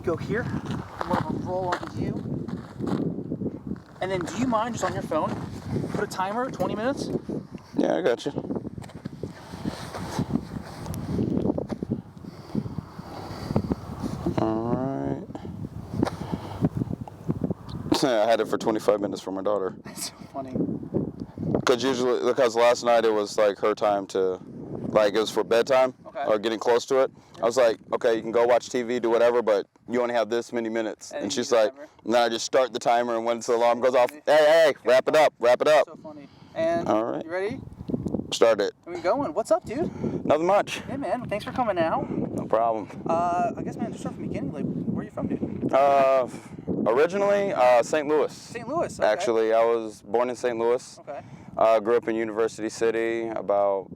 go here. I'm gonna roll onto you. And then do you mind just on your phone, put a timer, 20 minutes? Yeah, I got you. Alright. I had it for 25 minutes for my daughter. That's so funny. Because last night it was like her time to, like it was for bedtime or getting close to it. I was like, okay, you can go watch TV, do whatever, but you only have this many minutes. And she's like, and then I just start the timer, and once the alarm goes off, hey, wrap it up. So funny. And all right. You ready? Start it. Where we going? What's up, dude? Nothing much. Hey, man. Thanks for coming out. No problem. I guess, man, just start from the beginning. Like, where are you from, dude? Originally, St. Louis. St. Louis, okay. Actually, I was born in St. Louis. Okay. Grew up in University City, about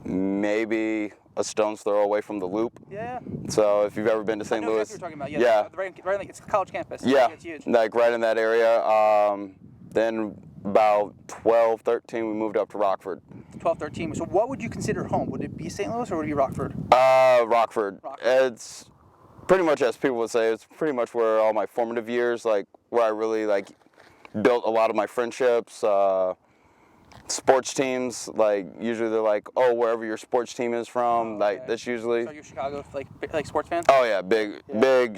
maybe a stone's throw away from the Loop. Yeah. So if you've ever been to St. Louis. That's what you're talking about. Yeah. Right, it's a college campus. Yeah. It's huge. Like right in that area. Then about 12, 13, we moved up to Rockford. 12, 13. So what would you consider home? Would it be St. Louis or would it be Rockford? Rockford. It's pretty much, as people would say, it's pretty much where all my formative years, like where I really like built a lot of my friendships. Sports teams, like usually they're like, oh, wherever your sports team is from, that's usually. So you're Chicago, like sports fans? Oh yeah, big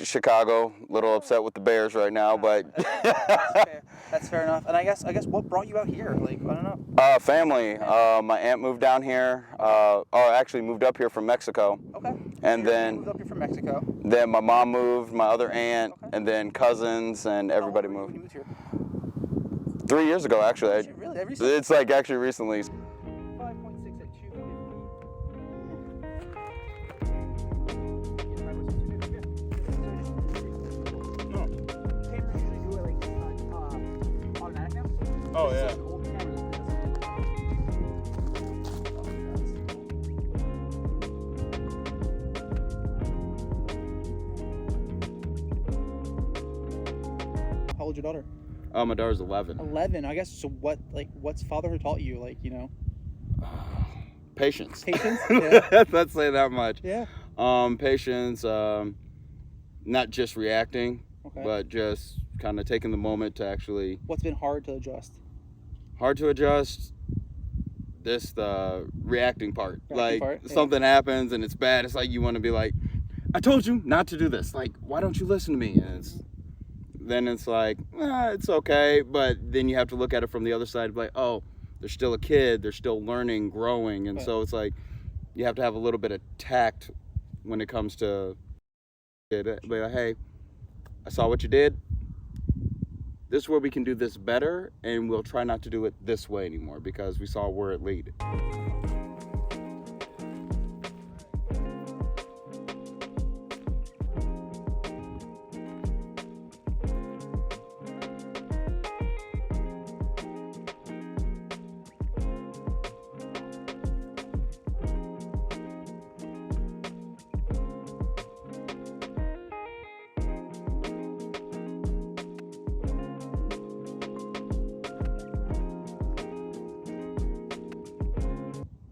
Chicago. Little upset with the Bears right now, but. That's fair enough. And I guess what brought you out here? Like, I don't know. Family. My aunt moved down here. Actually moved up here from Mexico. Okay. And then moved up here from Mexico. Then my mom moved, my other aunt, and then cousins, and everybody moved. When you moved here? 3 years ago, actually. Really? It's like actually recently. 5.6 at 2. Oh yeah. How old's your daughter? My daughter's 11. 11. I guess. So what's fatherhood taught you? Like, you know. Patience. Patience. Yeah. Let's say that much. Yeah. Patience. Not just reacting, but just kind of taking the moment to actually. What's been hard to adjust? Hard to adjust. The reacting part. Something happens and it's bad. It's like you want to be like, I told you not to do this. Like, why don't you listen to me? And then it's like, it's okay. But then you have to look at it from the other side, like, oh, they're still a kid. They're still learning, growing. And so it's like, you have to have a little bit of tact when it comes to it. Be like, hey, I saw what you did. This is where we can do this better, and we'll try not to do it this way anymore because we saw where it led.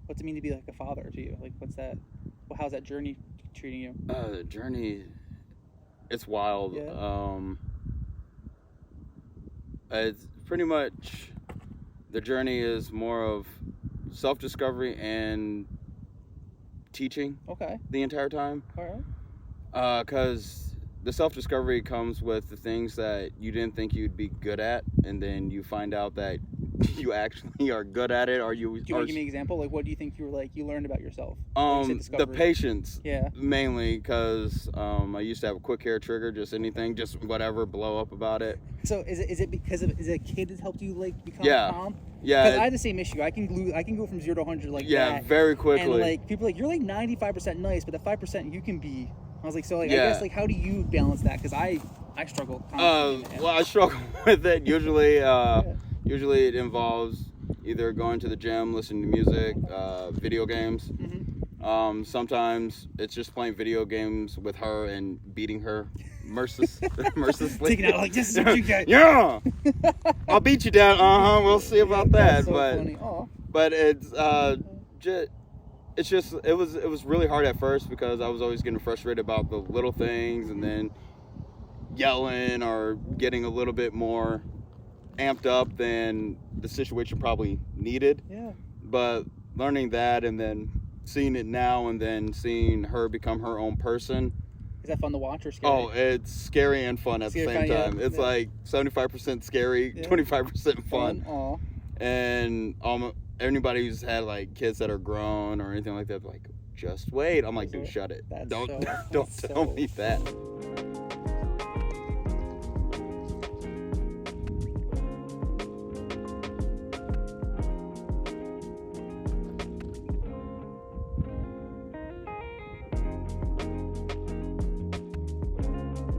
What's it mean to be like a father to you? Like, what's that? Well, how's that journey treating you? The journey, it's wild. Yeah. It's pretty much, the journey is more of self-discovery and teaching. Okay. The entire time. All right. Because the self-discovery comes with the things that you didn't think you'd be good at, and then you find out that you actually are good at it. Or you. Do you want to give me an example? Like, what do you think you learned about yourself? The patience. Yeah. Mainly because I used to have a quick hair trigger, just anything, just whatever, blow up about it. So is it because is it a kid that helped you like become calm? Yeah. Because I had the same issue. I can go from 0 to 100 like that. Yeah, very quickly. And like people are like, you're like 95% nice, but the 5% you can be. I was like, so like I guess like how do you balance that? Because I struggle. Well, I struggle with it usually. Usually it involves either going to the gym, listening to music, video games. Mm-hmm. Sometimes it's just playing video games with her and beating her mercilessly. Taking out like, this is what you get. Yeah, I'll beat you down. We'll see about that. That's so funny. Aww. But it was really hard at first because I was always getting frustrated about the little things, and then yelling or getting a little bit more amped up than the situation probably needed. Yeah. But learning that and then seeing it now and then seeing her become her own person. Is that fun to watch or scary? Oh, it's scary and fun at the same time. It's like 75% scary, 25% fun. Aw. And anybody who's had like kids that are grown or anything like that, like, just wait. I'm like, dude, shut it. Don't tell me that.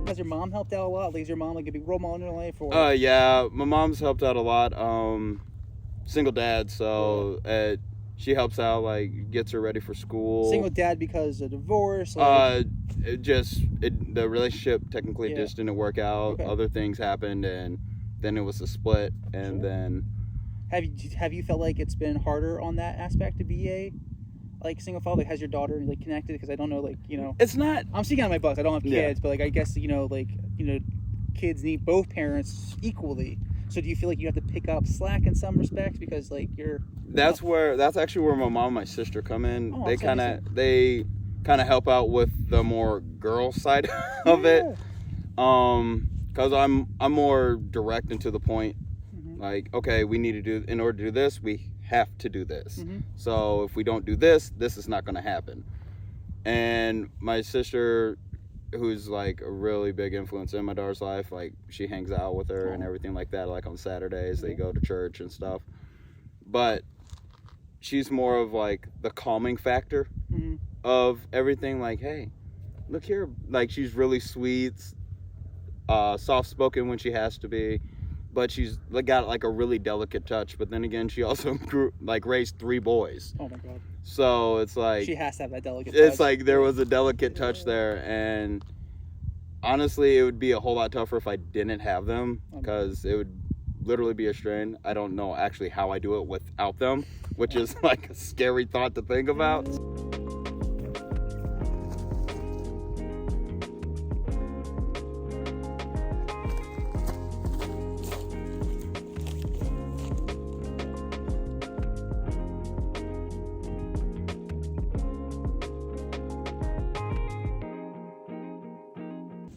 Has your mom helped out a lot? Like, is your mom like a big role model in your life? Or? Yeah, my mom's helped out a lot. Single dad, so she helps out, like, gets her ready for school. Single dad because of divorce? Like... the relationship technically just didn't work out. Okay. Other things happened, and then it was a split, and then... Have you felt like it's been harder on that aspect to be a single father? Like, has your daughter like connected? Because I don't know, like, it's not. I'm speaking on my bus. I don't have kids, but like I guess kids need both parents equally. So do you feel like you have to pick up slack in some respects because like you're? That's actually where my mom and my sister come in. They kind of help out with the more girl side of it. Because I'm more direct and to the point. Mm-hmm. Like, okay, we need to do, in order to do this, we have to do this. Mm-hmm. So if we don't do this, this is not going to happen. And my sister, who's like a really big influence in my daughter's life, like, she hangs out with her and everything like that. Like on Saturdays, they go to church and stuff. But she's more of like the calming factor of everything. Like, hey, look here. Like, she's really sweet, soft-spoken when she has to be. But she's got like a really delicate touch. But then again, she also raised 3 boys. Oh my God. So it's like she has to have that delicate touch. It's like there was a delicate touch there, and honestly, it would be a whole lot tougher if I didn't have them, because it would literally be a strain. I don't know actually how I do it without them, which is like a scary thought to think about.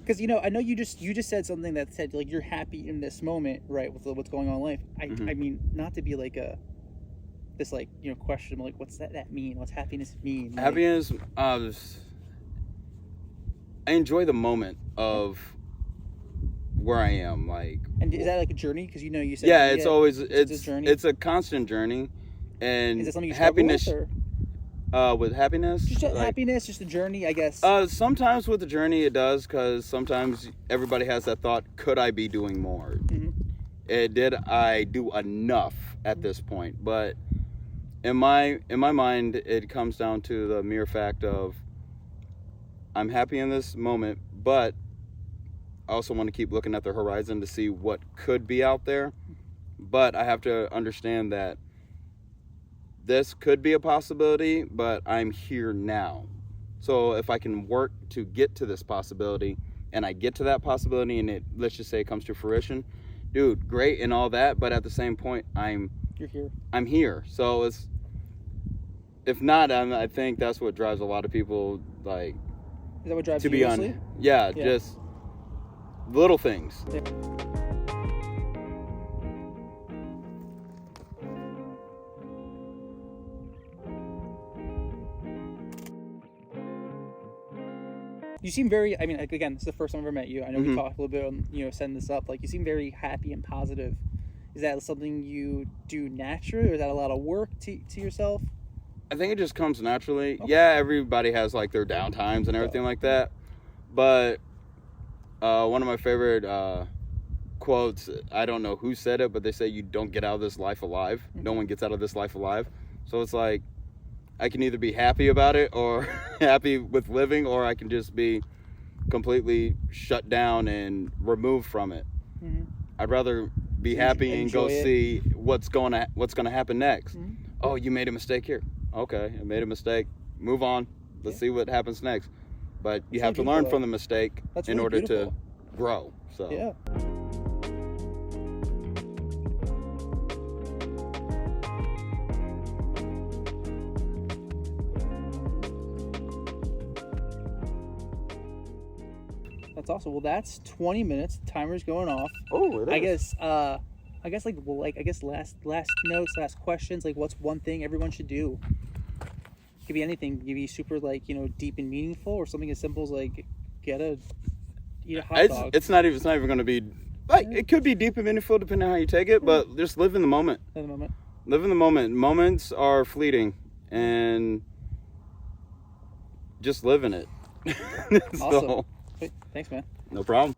Because I know you just said something that said like you're happy in this moment, right, with what's going on in life. I mean, not to be like this like question, like what's that mean? What's happiness mean? Like, happiness, I enjoy the moment of where I am, like. And is that like a journey? Because you said it's always it's a journey. It's a constant journey, and is that something you happiness with, with happiness? Just happiness, just a journey, I guess. Sometimes with the journey it does, because sometimes everybody has that thought, could I be doing more? Mm-hmm. Did I do enough at this point? But in my mind, it comes down to the mere fact of I'm happy in this moment, but I also want to keep looking at the horizon to see what could be out there. But I have to understand that this could be a possibility, but I'm here now. So if I can work to get to this possibility, and I get to that possibility, and let's just say it comes to fruition, dude, great and all that, but at the same point, you're here. I'm here. So if not, I think that's what drives a lot of people, like, is that what drives to you be on? Yeah, just little things. Yeah. You seem very, I mean, like, again, this is the first time I've ever met you. I know we talked a little bit on, setting this up. Like, you seem very happy and positive. Is that something you do naturally, or is that a lot of work to yourself? I think it just comes naturally. Okay. Yeah, everybody has, like, their down times and everything like that. But one of my favorite quotes, I don't know who said it, but they say you don't get out of this life alive. Mm-hmm. No one gets out of this life alive. So it's like, I can either be happy about it or happy with living, or I can just be completely shut down and removed from it. Mm-hmm. I'd rather be happy and go see what's going to happen next. Mm-hmm. Oh, you made a mistake here. Okay, I made a mistake. Move on. Let's see what happens next. But you have to learn from the mistake in order to grow. So yeah. That's awesome. Well, that's 20 minutes. The timer's going off. Oh, it is. I guess last notes, last questions. Like, what's one thing everyone should do? Could be anything. Could be super deep and meaningful, or something as simple as like eat a hot dog. It's not even going to be like, it could be deep and meaningful depending on how you take it, but just live in the moment. Live in the moment. Live in the moment. Moments are fleeting, and just live in it. Awesome. Thanks, man. No problem.